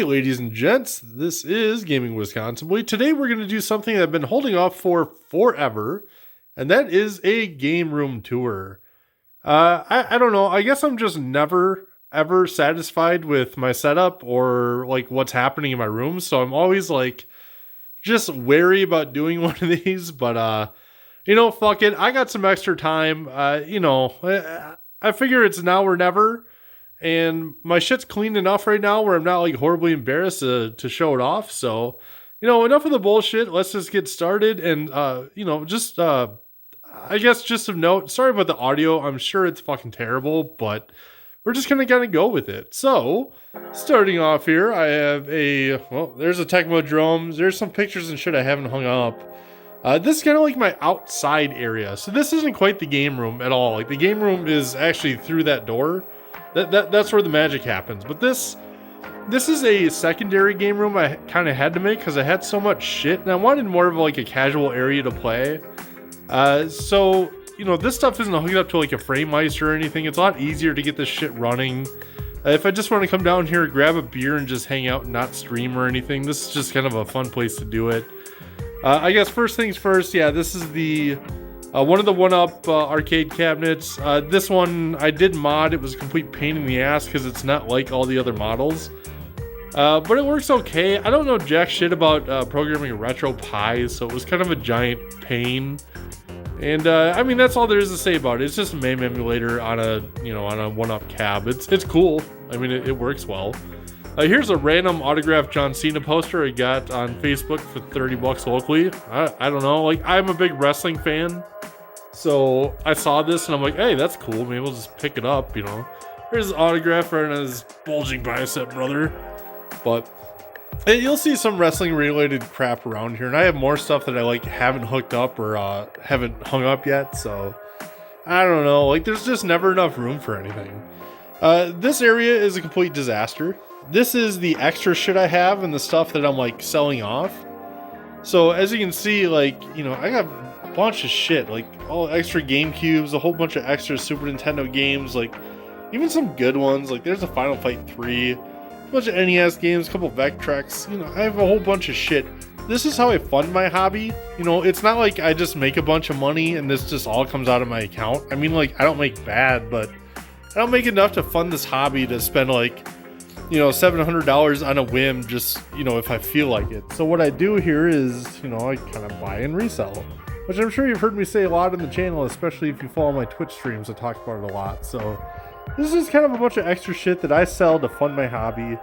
Hey, ladies and gents, this is Gaming Wisconsinbly. Today we're going to do something I've been holding off for forever, and that is a game room tour. I don't know. I guess I'm just never ever satisfied with my setup or like what's happening in my room, so I'm always like just wary about doing one of these. But fuck it. I got some extra time. I figure it's now or never. And my shit's clean enough right now where I'm not like horribly embarrassed to show it off. So, enough of the bullshit. Let's just get started. And, I guess just of note, sorry about the audio. I'm sure it's fucking terrible, but we're just going to kind of go with it. So, starting off here, I have there's a Tecmo. There's some pictures and shit I haven't hung up. This is kind of like my outside area. So this isn't quite the game room at all. Like the game room is actually through that door. That's where the magic happens. But this is a secondary game room I kind of had to make because I had so much shit and I wanted more of like a casual area to play. So this stuff isn't hooked up to like a FrameMeister or anything. It's a lot easier to get this shit running. If I just want to come down here, grab a beer and just hang out and not stream or anything, this is just kind of a fun place to do it. I guess first things first, yeah, this is the one of the one-up arcade cabinets. This one I did mod. It was a complete pain in the ass because it's not like all the other models. But it works okay. I don't know jack shit about programming a RetroPie, so it was kind of a giant pain. And that's all there is to say about it. It's just a MAME emulator on a one-up cab. It's cool. It works well. Here's a random autographed John Cena poster I got on Facebook for $30 locally. I don't know. Like, I'm a big wrestling fan. So I saw this and I'm like, hey, that's cool. Maybe we'll just pick it up, Here's his autograph right on his bulging bicep, brother. But you'll see some wrestling related crap around here. And I have more stuff that I haven't hooked up or haven't hung up yet. So I don't know. Like, there's just never enough room for anything. This area is a complete disaster. This is the extra shit I have and the stuff that I'm selling off. So as you can see, I got a bunch of shit, all extra GameCubes, a whole bunch of extra Super Nintendo games, even some good ones. There's a Final Fight 3, a bunch of NES games, a couple Vectrex. I have a whole bunch of shit. This is how I fund my hobby. It's not like I just make a bunch of money and this just all comes out of my account. I don't make bad, but I don't make enough to fund this hobby to spend $700 on a whim just, if I feel like it. So what I do here is, I kind of buy and resell, which I'm sure you've heard me say a lot on the channel, especially if you follow my Twitch streams. I talk about it a lot. So this is kind of a bunch of extra shit that I sell to fund my hobby.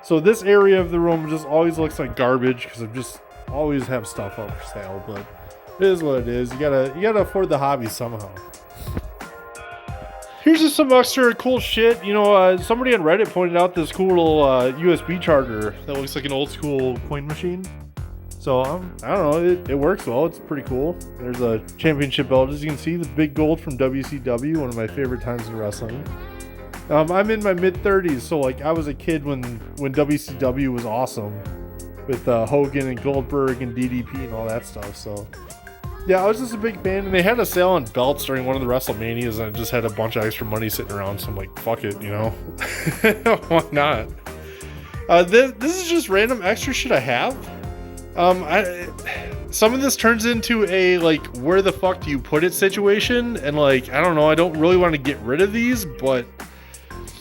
So this area of the room just always looks like garbage because I just always have stuff up for sale, but it is what it is. You gotta afford the hobby somehow. Here's just some extra cool shit. Somebody on Reddit pointed out this cool little USB charger that looks like an old school coin machine. So I don't know, it works well. It's pretty cool. There's a championship belt, as you can see, the big gold from WCW, one of my favorite times in wrestling. I'm in my mid-30s, so I was a kid when WCW was awesome with Hogan and Goldberg and DDP and all that stuff. So yeah, I was just a big fan, and they had a sale on belts during one of the WrestleManias, and I just had a bunch of extra money sitting around, so I'm like, fuck it, why not? This is just random extra shit I have. Some of this turns into a, where the fuck do you put it situation, and, I don't know, I don't really want to get rid of these, but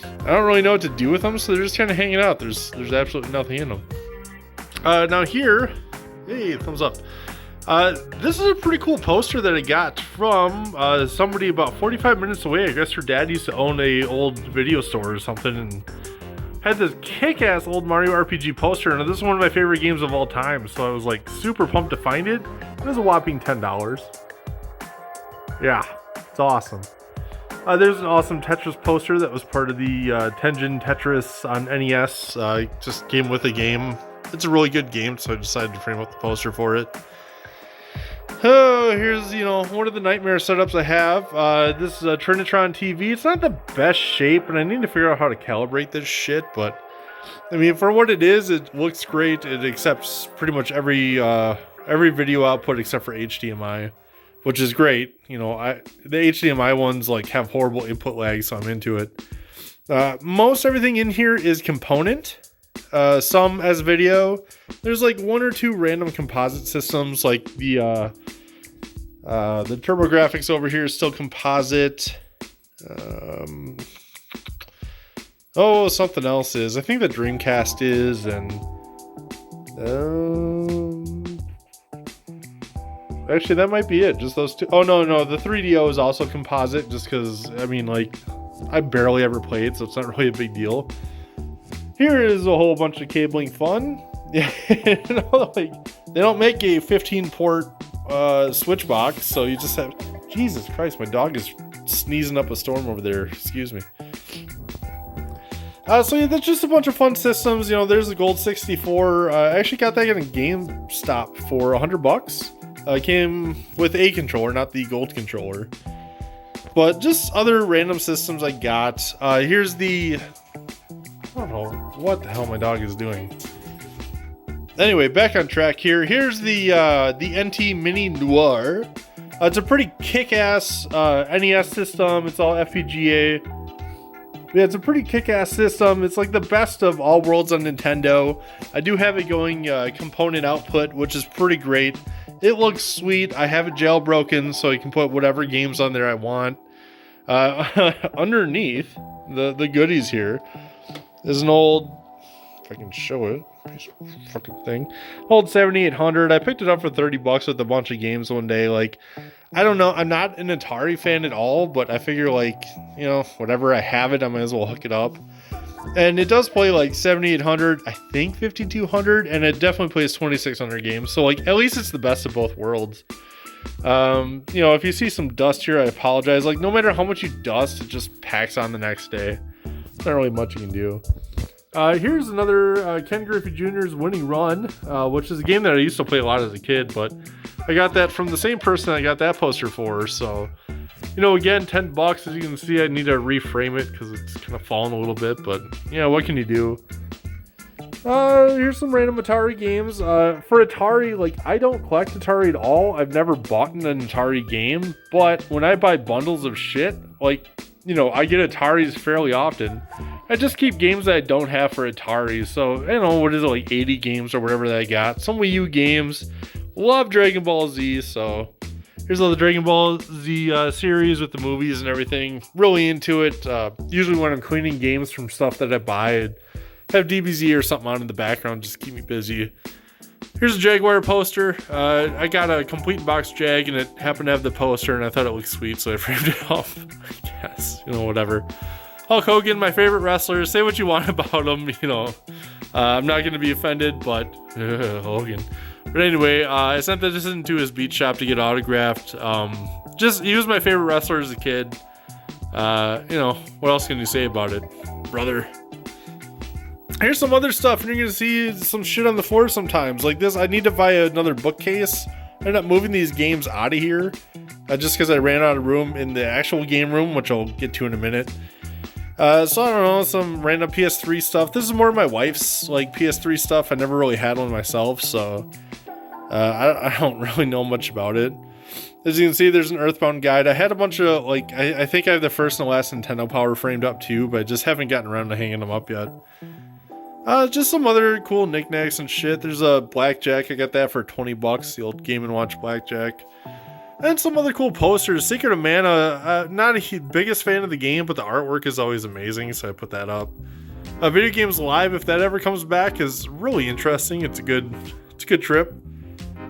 I don't really know what to do with them, so they're just kind of hanging out. There's absolutely nothing in them. Now here, hey, thumbs up. This is a pretty cool poster that I got from somebody about 45 minutes away. I guess her dad used to own a old video store or something and had this kick-ass old Mario RPG poster. And this is one of my favorite games of all time, so I was super pumped to find it. It was a whopping $10. Yeah, it's awesome. There's an awesome Tetris poster that was part of the Tengen Tetris on NES. Just came with the game. It's a really good game, so I decided to frame up the poster for it. Oh, here's, one of the nightmare setups I have. This is a Trinitron TV. It's not the best shape, and I need to figure out how to calibrate this shit, but, for what it is, it looks great. It accepts pretty much every video output except for HDMI, which is great. The HDMI ones, have horrible input lag, so I'm into it. Most everything in here is component. some as video. There's like 1 or 2 random composite systems, like the TurboGrafx over here is still composite. Something else is. I think the Dreamcast is, and actually that might be it. Just those 2. Oh no, the 3DO is also composite. Just because I mean, like, I barely ever played, so it's not really a big deal. Here is a whole bunch of cabling fun. Yeah, like they don't make a 15-port switch box, so you just have. Jesus Christ, my dog is sneezing up a storm over there. Excuse me. So yeah, that's just a bunch of fun systems. There's the Gold 64. I actually got that in a GameStop for $100. Came with a controller, not the Gold controller. But just other random systems I got. Here's the. I don't know what the hell my dog is doing. Anyway, back on track here. Here's the NT Mini Noir. It's a pretty kick-ass NES system. It's all FPGA. Yeah, it's a pretty kick-ass system. It's like the best of all worlds on Nintendo. I do have it going component output, which is pretty great. It looks sweet. I have it jailbroken, so you can put whatever games on there I want. Underneath the goodies here is an old, if I can show it, piece of fucking thing, old 7800. I picked it up for $30 with a bunch of games one day. Like, I don't know, I'm not an Atari fan at all, but I figure, like, whatever I have it, I might as well hook it up. And it does play like 7800, I think 5200, and it definitely plays 2600 games. So, like, at least it's the best of both worlds. If you see some dust here, I apologize. Like, no matter how much you dust, it just packs on the next day. There's not really much you can do. Here's another Ken Griffey Jr.'s Winning Run, which is a game that I used to play a lot as a kid, but I got that from the same person I got that poster for. So, again, $10. As you can see, I need to reframe it because it's kind of fallen a little bit, but what can you do? Here's some random Atari games. For Atari, like, I don't collect Atari at all. I've never bought an Atari game, but when I buy bundles of shit, like, I get Ataris fairly often. I just keep games that I don't have for Atari. So, what is it, like 80 games or whatever that I got. Some Wii U games. Love Dragon Ball Z, so here's all the Dragon Ball Z series with the movies and everything. Really into it. Usually when I'm cleaning games from stuff that I buy, I'd have DBZ or something on in the background just to keep me busy. Here's a Jaguar poster. I got a complete box Jag, and it happened to have the poster, and I thought it looked sweet, so I framed it off. I guess, whatever. Hulk Hogan, my favorite wrestler. Say what you want about him, I'm not going to be offended, but Hogan. But anyway, I sent this into his beat shop to get autographed. He was my favorite wrestler as a kid. What else can you say about it, brother? Here's some other stuff, and you're going to see some shit on the floor sometimes. Like this, I need to buy another bookcase. I ended up moving these games out of here just because I ran out of room in the actual game room, which I'll get to in a minute. So I don't know, some random PS3 stuff. This is more of my wife's like PS3 stuff. I never really had one myself, so I don't really know much about it. As you can see, there's an Earthbound guide. I had a bunch of, like, I think I have the first and last Nintendo Power framed up too, but I just haven't gotten around to hanging them up yet. Just some other cool knickknacks and shit. There's a blackjack. I got that for $20, the old Game & Watch blackjack. And some other cool posters. Secret of Mana, not a biggest fan of the game, but the artwork is always amazing, so I put that up. Video Games Live, if that ever comes back, is really interesting. It's a good trip.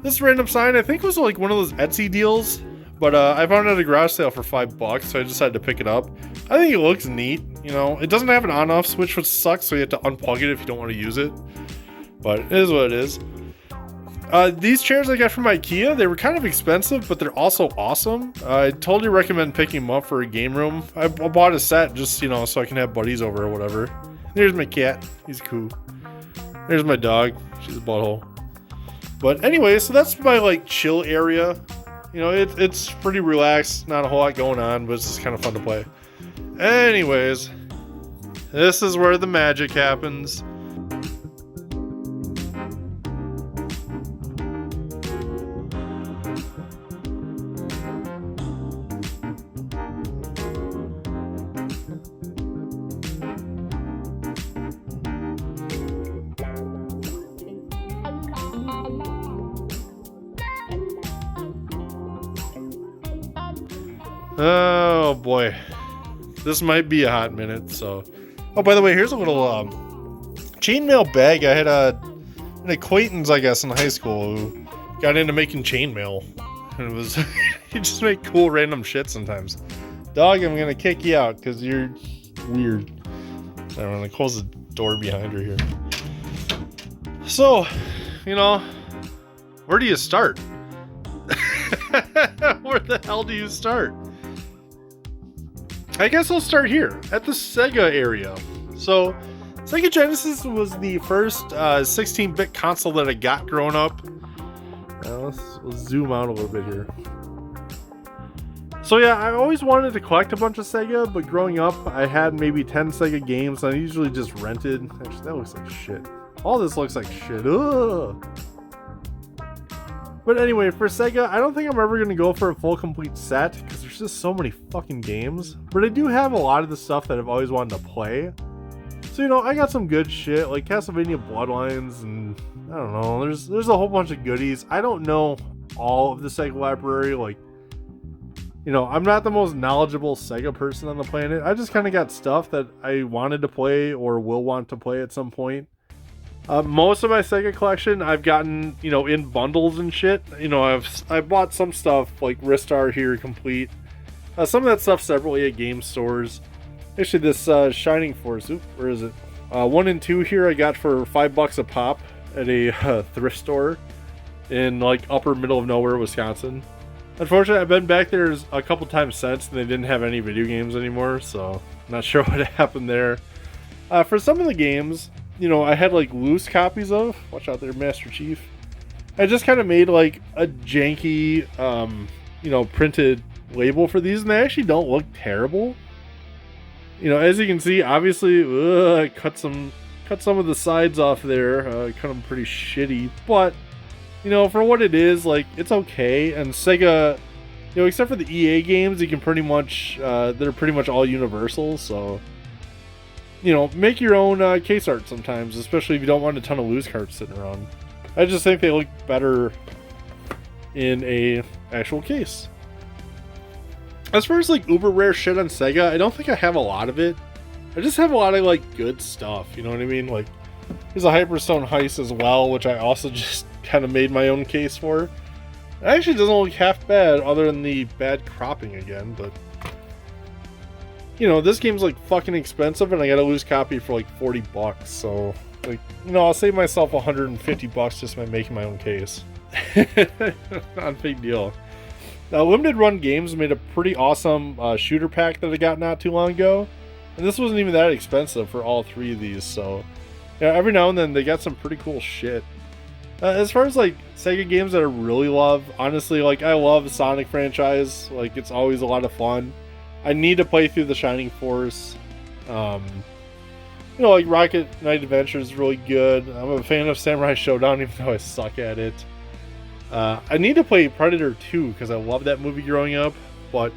This random sign, I think, was like one of those Etsy deals, but I found it at a garage sale for $5, so I decided to pick it up. I think it looks neat. It doesn't have an on-off switch, which sucks, so you have to unplug it if you don't want to use it. But it is what it is. These chairs I got from IKEA, they were kind of expensive, but they're also awesome. I totally recommend picking them up for a game room. I bought a set just, so I can have buddies over or whatever. There's my cat. He's cool. There's my dog. She's a butthole. But anyway, so that's my, like, chill area. It's pretty relaxed. Not a whole lot going on, but it's just kind of fun to play. Anyways, this is where the magic happens. Oh boy, this might be a hot minute. So, oh, by the way, here's a little chainmail bag. I had an acquaintance, I guess, in high school who got into making chainmail, and it was you just make cool random shit sometimes. Dog, I'm gonna kick you out because you're weird. I'm gonna close the door behind her here. So, where do you start? Where the hell do you start? I guess I'll start here at the Sega area. So, Sega Genesis was the first 16-bit console that I got growing up. Let's zoom out a little bit here. So yeah, I always wanted to collect a bunch of Sega, but growing up, I had maybe 10 Sega games. I usually just rented. Actually, that looks like shit. All this looks like shit. Ugh. But anyway, for Sega, I don't think I'm ever going to go for a full complete set because there's just so many fucking games. But I do have a lot of the stuff that I've always wanted to play. So, I got some good shit like Castlevania Bloodlines and I don't know, there's a whole bunch of goodies. I don't know all of the Sega library. Like, I'm not the most knowledgeable Sega person on the planet. I just kind of got stuff that I wanted to play or will want to play at some point. Most of my Sega collection I've gotten, in bundles and shit. I've bought some stuff like Ristar here complete. Some of that stuff separately at game stores. Actually, this Shining Force, where is it? 1 and 2 here I got for $5 a pop at a thrift store in like upper middle of nowhere, Wisconsin. Unfortunately, I've been back there a couple times since and they didn't have any video games anymore, so I'm not sure what happened there. For some of the games, I had like loose copies of. Watch out there, Master Chief. I just kind of made like a janky, printed label for these, and they actually don't look terrible. As you can see, obviously, I cut some of the sides off there. Cut them pretty shitty, but for what it is, like, it's okay. And Sega, except for the EA games, you can pretty much, they're pretty much all universal. So, make your own case art sometimes, especially if you don't want a ton of loose cards sitting around. I just think they look better in a actual case. As far as like uber rare shit on Sega, I don't think I have a lot of it. I just have a lot of like good stuff, you know what I mean? Like, there's a Hyperstone Heist as well, which I also just kind of made my own case for. It actually doesn't look half bad, other than the bad cropping again, but this game's like fucking expensive, and I got a loose copy for like $40, so like, I'll save myself $150 just by making my own case. Not a big deal. Now, Limited Run Games made a pretty awesome shooter pack that I got not too long ago, and this wasn't even that expensive for all 3 of these, so every now and then they got some pretty cool shit. As far as like Sega games that I really love, honestly, like, I love the Sonic franchise. Like, it's always a lot of fun. I need to play through the Shining Force. Like Rocket Knight Adventure is really good. I'm a fan of Samurai Showdown, even though I suck at it. I need to play Predator 2 because I love that movie growing up, but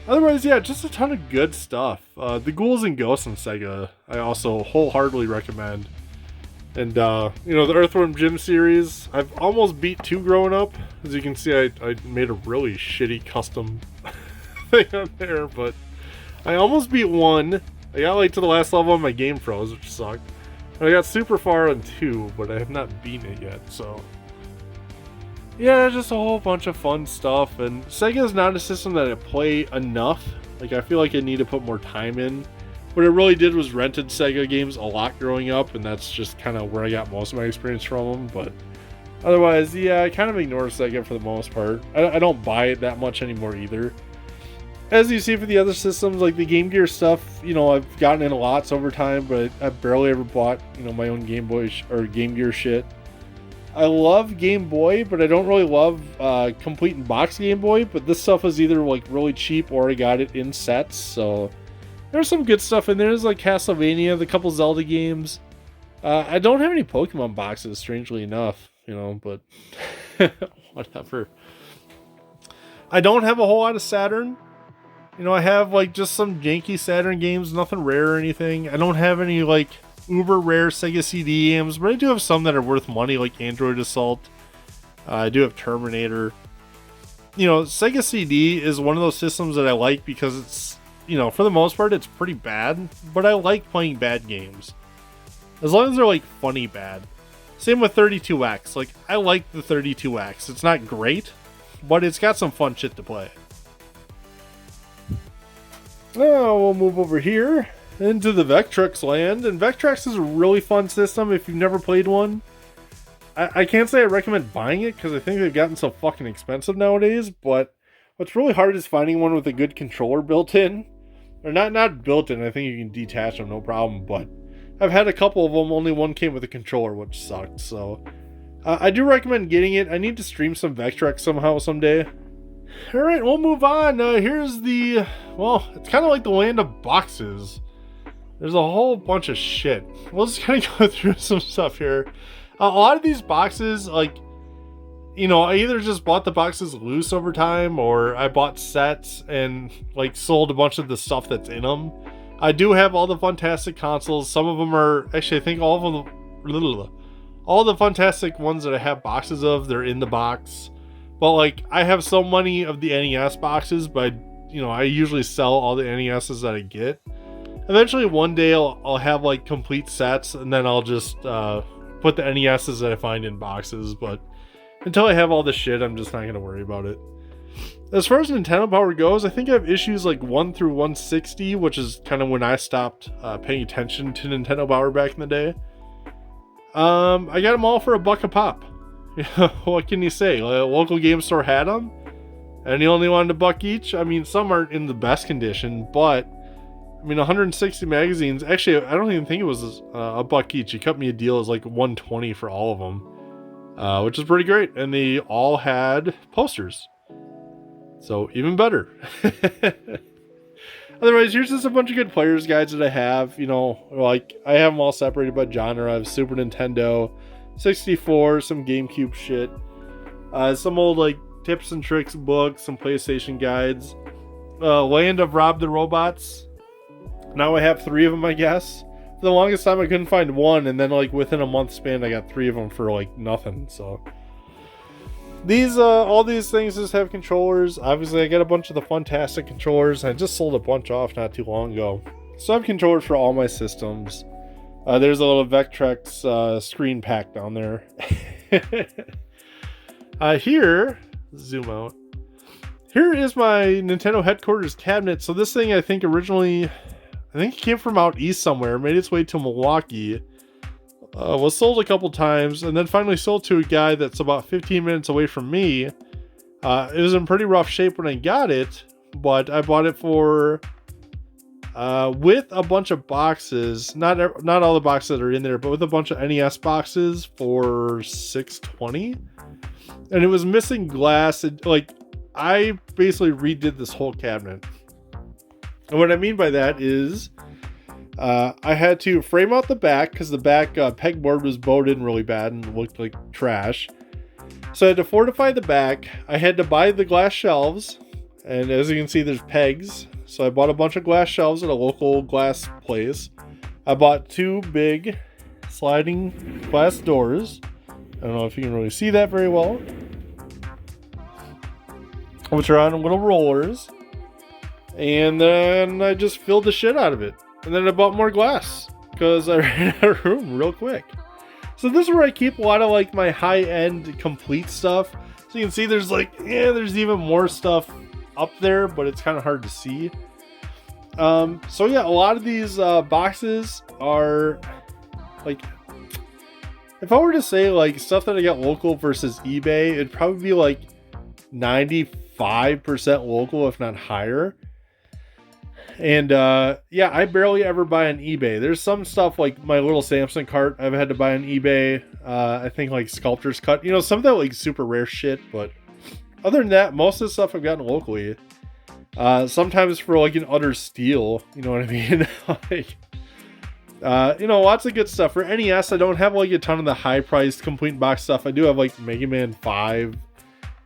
otherwise, yeah, just a ton of good stuff. The Ghouls and Ghosts on Sega, I also wholeheartedly recommend. And, the Earthworm Jim series, I've almost beat 2 growing up. As you can see, I made a really shitty custom thing on there, but I almost beat 1. I got like to the last level and my game froze, which sucked. And I got super far on 2, but I have not beaten it yet, so yeah, just a whole bunch of fun stuff. And Sega is not a system that I play enough. Like, I feel like I need to put more time in. What I really did was rented Sega games a lot growing up, and that's just kind of where I got most of my experience from them. But otherwise, yeah, I kind of ignore Sega for the most part. I don't buy it that much anymore either. As you see for the other systems, like the Game Gear stuff, I've gotten in lots over time, but I've barely ever bought, my own Game Boy or Game Gear shit. I love Game Boy, but I don't really love complete in box Game Boy, but this stuff is either like really cheap or I got it in sets, so there's some good stuff in there. There's like Castlevania, the couple Zelda games. I don't have any Pokemon boxes, strangely enough, but whatever. I don't have a whole lot of Saturn. I have like just some janky Saturn games, nothing rare or anything. I don't have any like uber rare Sega CD games, but I do have some that are worth money, like Android Assault. I do have Terminator. Sega CD is one of those systems that I like because it's, for the most part, it's pretty bad, but I like playing bad games. As long as they're, like, funny bad. Same with 32X. Like, I like the 32X. It's not great, but it's got some fun shit to play. Now we'll move over here into the Vectrex land. And Vectrex is a really fun system if you've never played one. I can't say I recommend buying it because I think they've gotten so fucking expensive nowadays. But what's really hard is finding one with a good controller built in. Or not built in. I think you can detach them, no problem. But I've had a couple of them. Only one came with a controller, which sucked. So I do recommend getting it. I need to stream some Vectrex somehow someday. Alright, we'll move on. Here's the... Well, it's kind of like the land of boxes. There's a whole bunch of shit. We'll just kind of go through some stuff here. A lot of these boxes, like, I either just bought the boxes loose over time, or I bought sets and, like, sold a bunch of the stuff that's in them. I do have all the Fantastic consoles. Some of them are... Actually, I think all the Fantastic ones that I have boxes of, they're in the box. But, like, I have so many of the NES boxes, but, I usually sell all the NESs that I get. Eventually, one day, I'll have, like, complete sets, and then I'll just put the NESs that I find in boxes. But until I have all the shit, I'm just not going to worry about it. As far as Nintendo Power goes, I think I have issues, like, 1 through 160, which is kind of when I stopped paying attention to Nintendo Power back in the day. I got them all for $1 a pop. What can you say? A local game store had them, and he only wanted $1 each. I mean, some aren't in the best condition, but 160 magazines. Actually, I don't even think it was $1 each. He cut me a deal. It was like $120 for all of them, which is pretty great. And they all had posters, so even better. Otherwise, here's just a bunch of good players guides that I have. Like, I have them all separated by genre. I have Super Nintendo, 64, some GameCube shit, some old, like, tips and tricks books, some PlayStation guides, Land of Rob the Robots. Now I have 3 of them, I guess. For the longest time I couldn't find one, and then, like, within a month span I got 3 of them for, like, nothing. So these all these things just have controllers. Obviously I got a bunch of the Fantastic controllers. I just sold a bunch off not too long ago, so I have controllers for all my systems. There's a little Vectrex screen pack down there. Here, zoom out. Here is my Nintendo headquarters cabinet. So this thing, I think it came from out east somewhere, made its way to Milwaukee, was sold a couple times, and then finally sold to a guy that's about 15 minutes away from me. It was in pretty rough shape when I got it, but I bought it for... with a bunch of boxes, not all the boxes that are in there, but with a bunch of NES boxes for $620, and it was missing glass. I basically redid this whole cabinet, and what I mean by that is I had to frame out the back because the back pegboard was bowed in really bad and looked like trash. So I had to fortify the back. I had to buy the glass shelves, and as you can see, there's pegs. So I bought a bunch of glass shelves at a local glass place. I bought 2 big sliding glass doors. I don't know if you can really see that very well, which are on little rollers. And then I just filled the shit out of it. And then I bought more glass because I ran out of room real quick. So this is where I keep a lot of, like, my high-end complete stuff. So you can see there's there's even more stuff up there, but it's kind of hard to see. So yeah, a lot of these boxes are, like, if I were to say, like, stuff that I got local versus eBay, it'd probably be like 95% local, if not higher. And yeah, I barely ever buy on eBay. There's some stuff like my little Samsung cart I've had to buy on eBay. I think, like, Sculptor's Cut, some of that, like, super rare shit. But other than that, most of the stuff I've gotten locally. Sometimes for, like, an utter steal, you know what I mean? Like, lots of good stuff. For NES, I don't have, like, a ton of the high-priced complete box stuff. I do have, like, Mega Man 5.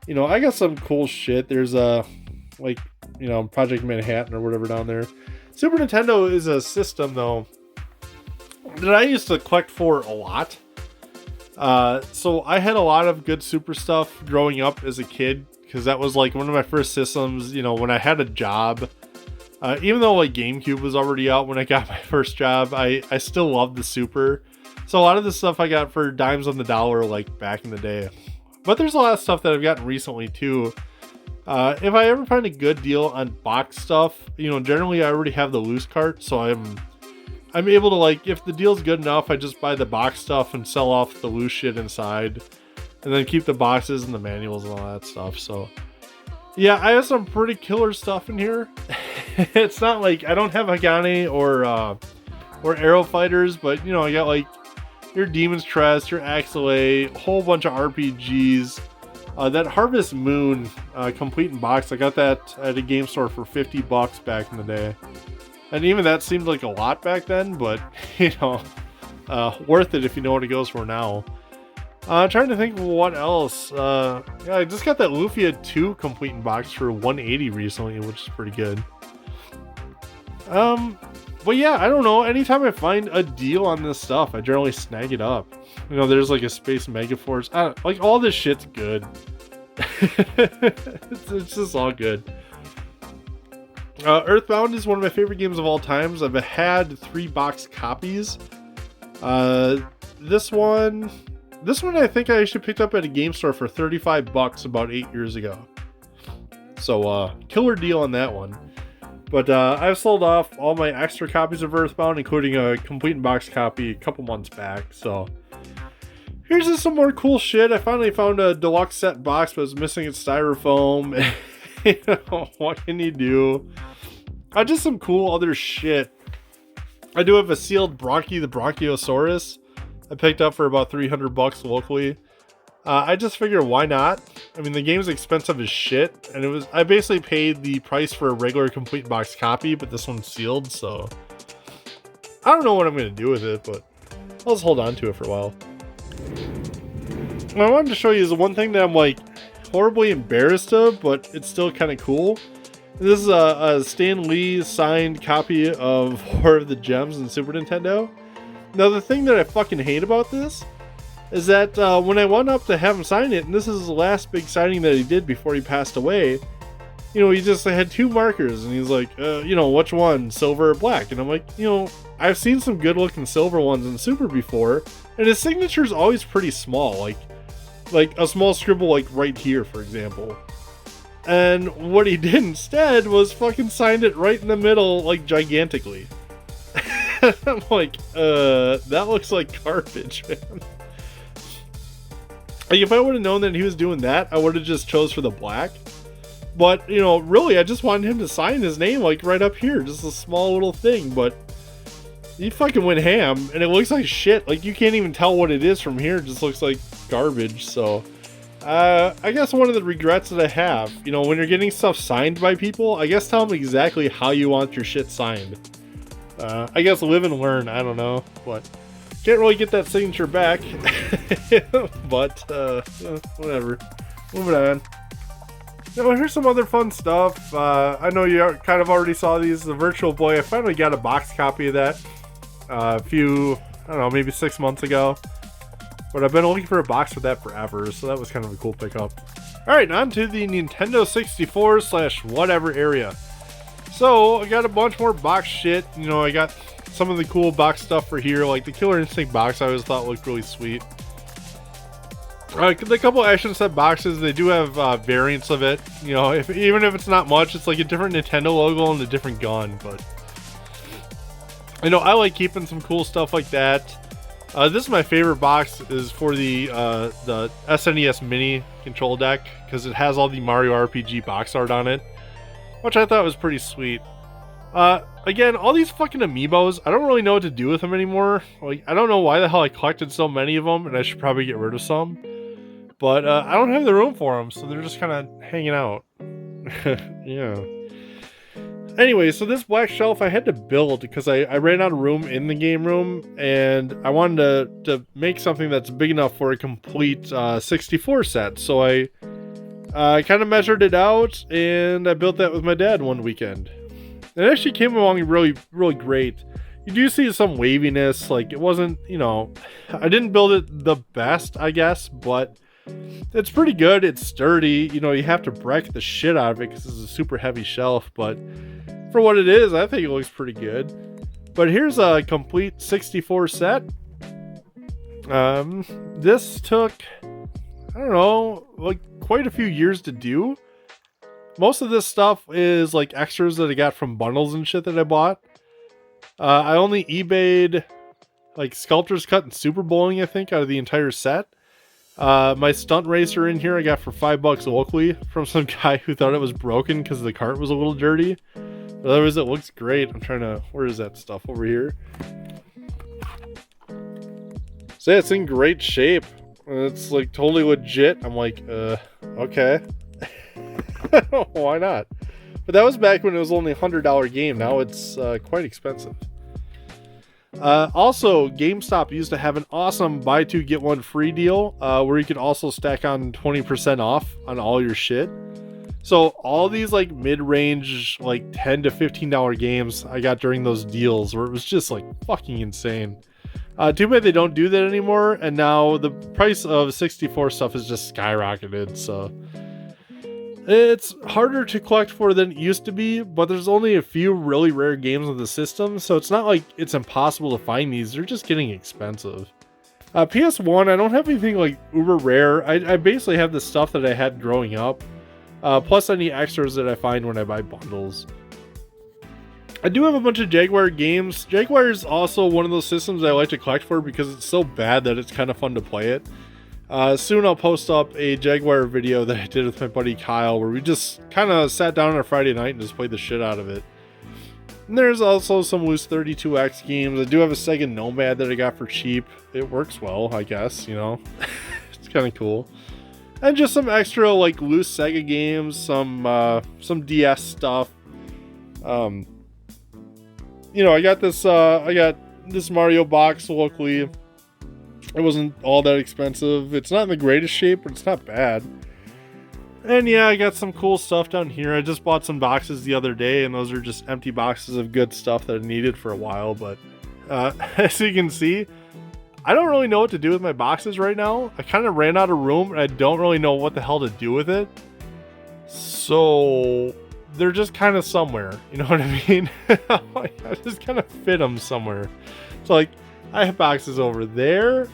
I got some cool shit. There's Project Manhattan or whatever down there. Super Nintendo is a system, though, that I used to collect for a lot. So I had a lot of good Super stuff growing up as a kid, because that was like one of my first systems, you know, when I had a job. Even though like GameCube was already out when I got my first job, I still loved the Super. So a lot of the stuff I got for dimes on the dollar like back in the day. But there's a lot of stuff that I've gotten recently too. If I ever find a good deal on box stuff, you know, generally I already have the loose cart, so I'm able to, like, if the deal's good enough, I just buy the box stuff and sell off the loose shit inside, and then keep the boxes and the manuals and all that stuff. So yeah, I have some pretty killer stuff in here. It's not like I don't have Hagane or Arrow Fighters, but you know, I got like your Demon's Crest, your Axelay, a whole bunch of RPGs. That Harvest Moon complete in box, I got that at a game store for $50 back in the day. And even that seemed like a lot back then, but you know, worth it if you know what it goes for now. Trying to think of what else. Yeah, I just got that Lufia 2 complete in box for $180 recently, which is pretty good. But yeah, I don't know. Anytime I find a deal on this stuff, I generally snag it up. You know, there's like a Space Megaforce. Like all this shit's good. it's just all good. Earthbound is one of my favorite games of all times. I've had 3 box copies. This one I think I actually picked up at a game store for $35 about 8 years ago. So killer deal on that one. But I've sold off all my extra copies of Earthbound, including a complete in box copy a couple months back. So here's just some more cool shit. I finally found a deluxe set box, but it's missing its styrofoam. You know, what can you do? Just some cool other shit. I do have a sealed Bronchi the Bronchiosaurus I picked up for about $300 locally. I just figured, why not? I mean, the game's expensive as shit, and I basically paid the price for a regular complete box copy, but this one's sealed, so I don't know what I'm gonna do with it, but I'll just hold on to it for a while. What I wanted to show you is the one thing that I'm like horribly embarrassed of, but it's still kind of cool. This is a Stan Lee signed copy of War of the Gems in Super Nintendo. Now, the thing that I fucking hate about this is that when I went up to have him sign it, and this is the last big signing that he did before he passed away, you know, he just had 2 markers, and he's like, you know, which one, silver or black? And I'm like, you know, I've seen some good looking silver ones in Super before, and his signature's always pretty small, like a small scribble like right here, for example. And what he did instead was fucking signed it right in the middle, like gigantically. I'm like, that looks like garbage, man. Like, if I would have known that he was doing that, I would have just chose for the black. But, you know, really, I just wanted him to sign his name, like, right up here. Just a small little thing, but he fucking went ham, and it looks like shit. Like, you can't even tell what it is from here. It just looks like garbage, so I guess one of the regrets that I have, you know, when you're getting stuff signed by people, I guess tell them exactly how you want your shit signed. I guess live and learn, I don't know, but can't really get that signature back. But whatever, moving on. Now, here's some other fun stuff. I know you kind of already saw these. The Virtual Boy, I finally got a box copy of that a few, I don't know, maybe 6 months ago. But I've been looking for a box for that forever, so that was kind of a cool pickup. Alright, on to the Nintendo 64/whatever area. So, I got a bunch more box shit. You know, I got some of the cool box stuff for here, like the Killer Instinct box I always thought looked really sweet. The couple Action Set boxes, they do have variants of it. You know, even if it's not much, it's like a different Nintendo logo and a different gun. But, you know, I like keeping some cool stuff like that. This is my favorite box, is for the SNES Mini control deck, because it has all the Mario RPG box art on it, which I thought was pretty sweet. Again, all these fucking amiibos, I don't really know what to do with them anymore. Like, I don't know why the hell I collected so many of them, and I should probably get rid of some. But I don't have the room for them, so they're just kind of hanging out. Yeah. Anyway, so this black shelf I had to build because I ran out of room in the game room, and I wanted to make something that's big enough for a complete 64 set. So I kind of measured it out, and I built that with my dad one weekend. It actually came along really, really great. You do see some waviness, like it wasn't, you know, I didn't build it the best, I guess, but It's pretty good. It's sturdy. You know, you have to break the shit out of it because it's a super heavy shelf, but for what it is, I think it looks pretty good. But here's a complete 64 set. This took, I don't know, like quite a few years to do. Most of this stuff is like extras that I got from bundles and shit that I bought. I only eBayed like Sculptor's Cut and Super Bowling, I think, out of the entire set. My stunt racer in here I got for $5 locally from some guy who thought it was broken because the cart was a little dirty. But otherwise, it looks great. I'm trying to, where is that stuff over here? So yeah, it's in great shape. It's like totally legit. I'm like, okay. Why not? But that was back when it was only a $100 game. Now it's quite expensive. Also, GameStop used to have an awesome buy two get one free deal where you could also stack on 20% off on all your shit. So all these like mid-range, like $10 to $15 games I got during those deals where it was just like fucking insane. Too bad they don't do that anymore, and now the price of 64 stuff is just skyrocketed, so it's harder to collect for than it used to be, but there's only a few really rare games on the system, so it's not like it's impossible to find these. They're just getting expensive. PS1, I don't have anything like uber rare. I basically have the stuff that I had growing up, plus any extras that I find when I buy bundles. I do have a bunch of Jaguar games. Jaguar is also one of those systems I like to collect for because it's so bad that it's kind of fun to play it. Soon I'll post up a Jaguar video that I did with my buddy Kyle where we just kind of sat down on a Friday night and just played the shit out of it. And there's also some loose 32X games. I do have a Sega Nomad that I got for cheap. It works well, I guess, you know. It's kind of cool. And just some extra like loose Sega games, some DS stuff. You know, I got this Mario box locally. It wasn't all that expensive. It's not in the greatest shape, but it's not bad. And yeah, I got some cool stuff down here. I just bought some boxes the other day, and those are just empty boxes of good stuff that I needed for a while. But as you can see, I don't really know what to do with my boxes right now. I kind of ran out of room, and I don't really know what the hell to do with it. So they're just kind of somewhere, you know what I mean? I just kind of fit them somewhere. So like, I have boxes over there.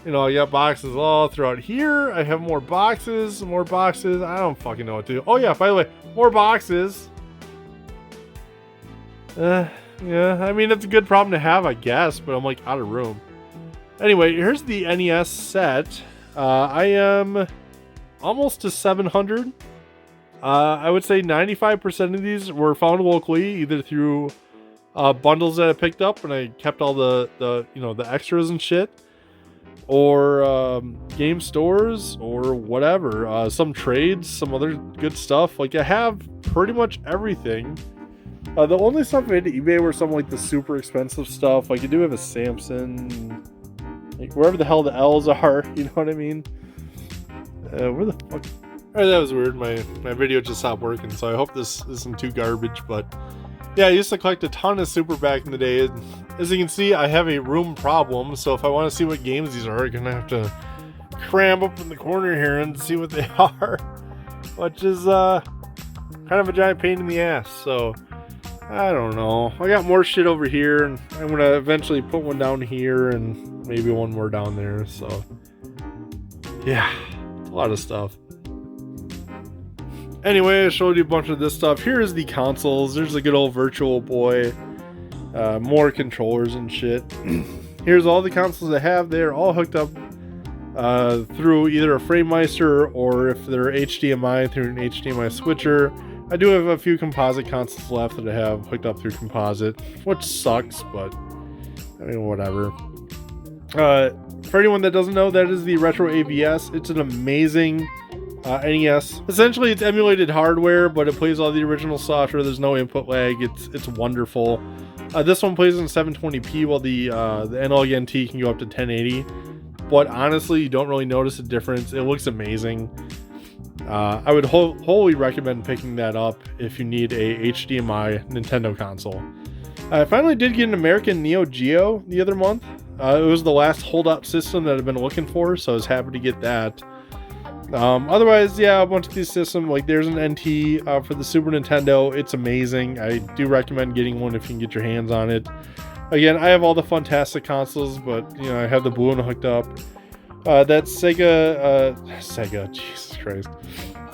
You know, I got boxes all throughout here. I have more boxes. I don't fucking know what to do. Oh yeah, by the way, more boxes. Yeah, I mean, it's a good problem to have, I guess, but I'm like out of room. Anyway, here's the NES set. I am almost to 700. I would say 95% of these were found locally, either through bundles that I picked up and I kept all the you know, the extras and shit, or game stores or whatever. Some trades, some other good stuff. Like, I have pretty much everything. The only stuff I had to eBay were some like the super expensive stuff. Like, I do have a Samson, like wherever the hell the L's are, you know what I mean? Where the fuck? Alright, that was weird. My video just stopped working, so I hope this isn't too garbage, but yeah, I used to collect a ton of Super back in the day. As you can see, I have a room problem, so if I want to see what games these are, I'm gonna have to cram up in the corner here and see what they are, which is kind of a giant pain in the ass. So I don't know. I got more shit over here, and I'm gonna eventually put one down here and maybe one more down there. So yeah, a lot of stuff. Anyway, I showed you a bunch of this stuff. Here's the consoles. There's a good old Virtual Boy. More controllers and shit. Here's all the consoles I have. They're all hooked up through either a FrameMeister, or if they're HDMI, through an HDMI switcher. I do have a few composite consoles left that I have hooked up through composite, which sucks, but I mean, whatever. For anyone that doesn't know, that is the Retro AVS. It's an amazing NES. Essentially, it's emulated hardware, but it plays all the original software. There's no input lag. It's wonderful. This one plays in 720p, while the Analog NT can go up to 1080. But honestly, you don't really notice a difference. It looks amazing. I would wholly recommend picking that up if you need a HDMI Nintendo console. I finally did get an American Neo Geo the other month. It was the last holdout system that I've been looking for, so I was happy to get that. Otherwise, yeah, a bunch of these systems, like there's an NT for the Super Nintendo. It's amazing. I do recommend getting one if you can get your hands on it. Again, I have all the fantastic consoles, but you know, I have the blue one hooked up. That Sega, Jesus Christ.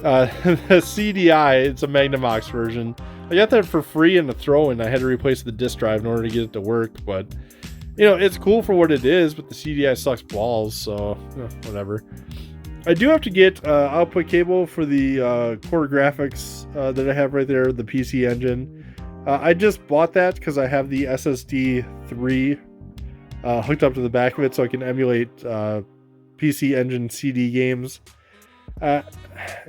The CDI, it's a Magnavox version. I got that for free in the throw-in. I had to replace the disk drive in order to get it to work, but you know, it's cool for what it is, but the CDI sucks balls, so whatever. I do have to get output cable for the core graphics that I have right there, the PC Engine. I just bought that because I have the SSD 3 hooked up to the back of it so I can emulate PC Engine CD games.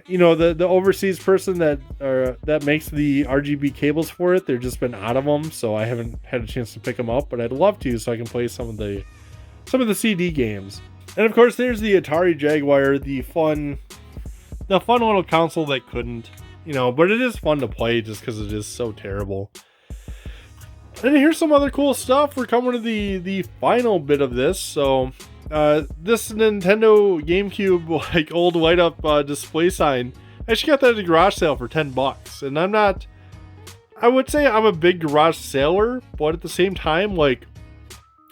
You know, the overseas person that makes the RGB cables for it, they've just been out of them, so I haven't had a chance to pick them up, but I'd love to so I can play some of the CD games. And of course, there's the Atari Jaguar, the fun little console that couldn't, you know, but it is fun to play just because it is so terrible. And here's some other cool stuff. We're coming to the final bit of this. So, this Nintendo GameCube, like, old light up display sign, I actually got that at a garage sale for $10. And I would say I'm a big garage saler, but at the same time, like,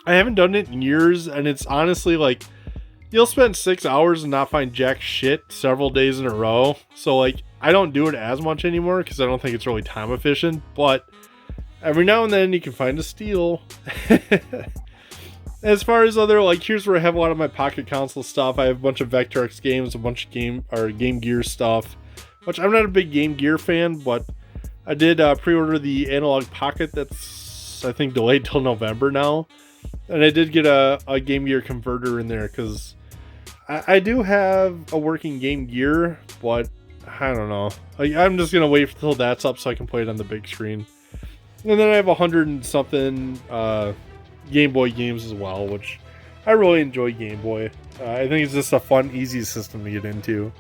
I haven't done it in years, and it's honestly like, you'll spend 6 hours and not find jack shit several days in a row. So like, I don't do it as much anymore because I don't think it's really time efficient, but every now and then you can find a steal. As far as other, like, here's where I have a lot of my pocket console stuff. I have a bunch of Vectrex games, a bunch of Game Gear stuff, which I'm not a big Game Gear fan, but I did pre-order the Analog Pocket that's, I think, delayed till November now. And I did get a Game Gear converter in there because I do have a working Game Gear, but I don't know. I'm just going to wait until that's up so I can play it on the big screen. And then I have 100 and something Game Boy games as well, which I really enjoy Game Boy. I think it's just a fun, easy system to get into.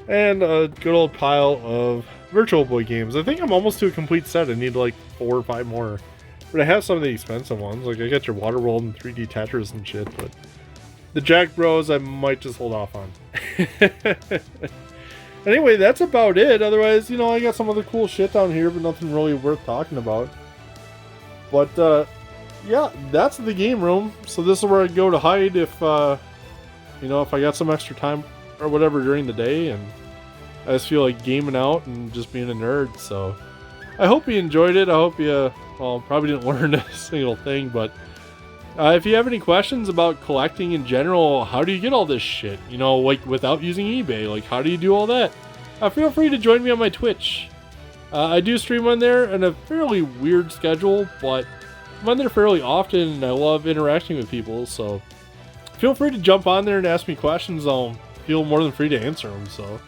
And a good old pile of Virtual Boy games. I think I'm almost to a complete set. I need like 4 or 5 more. But I have some of the expensive ones. Like, I got your Waterworld and 3D Tetris and shit, but the Jack Bros I might just hold off on. Anyway, that's about it. Otherwise, you know, I got some other cool shit down here, but nothing really worth talking about. But, yeah, that's the game room. So this is where I go to hide if, you know, if I got some extra time or whatever during the day, and I just feel like gaming out and just being a nerd. So I hope you enjoyed it. I hope you, well, probably didn't learn a single thing, but if you have any questions about collecting in general, how do you get all this shit? You know, like, without using eBay, like, how do you do all that? Feel free to join me on my Twitch. I do stream on there in a fairly weird schedule, but I'm on there fairly often, and I love interacting with people, so feel free to jump on there and ask me questions. I'll feel more than free to answer them. So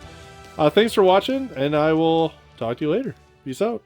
thanks for watching, and I will talk to you later. Peace out.